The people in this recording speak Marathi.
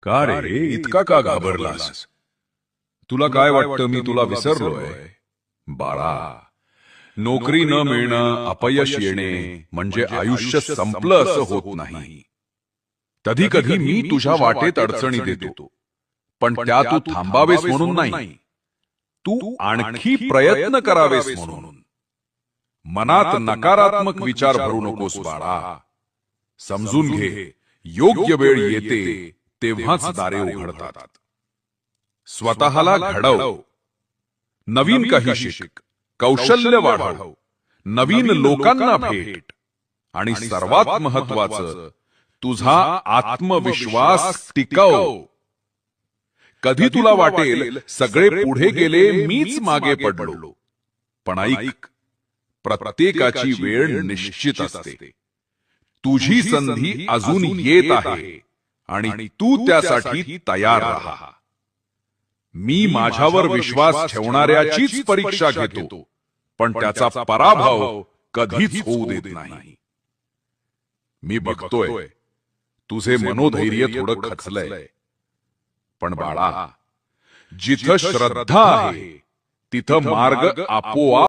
का रे, इतका का घाबरलास? तुला काय वाटतं मी तुला विसरलोय? बाळा, नोकरी न मिळणं, अपयश येणे म्हणजे आयुष्य संपलं असं होत नाही. कधी कधी मी तुझ्या वाटेत अडचणी देतो, पण त्या तू थांबावेस म्हणून नाही, तू आणखी प्रयत्न करावेस म्हणून. मनात नकारात्मक विचार भरू नकोस बाळा. समजून घे, योग्य वेळ येते तेव्हाच दारे उघडतात. स्वतःला घडव, नवीन काही शिक, कौशल्य वाढव, नवीन लोकांना भेट, आणि सर्वात महत्वाचं, तुझा आत्मविश्वास टिकव. कधी तुला वाटेल सगळे पुढे गेले, मीच मागे पडलो, पण ऐक, प्रत्येकाची वेळ निश्चित असते. तुझी संधी अजून येत आहे आणि तू त्यासाठी तयार राहा. मी माझ्यावर विश्वास ठेवणाऱ्याचीच परीक्षा घेतो, पण त्याचा पराभव कधीच होऊ देत नाही. मी बघतोय तुझे मनोधैर्य थोडं खचलंय, पण बाळा, जिथं श्रद्धा आहे तिथं मार्ग आपोआप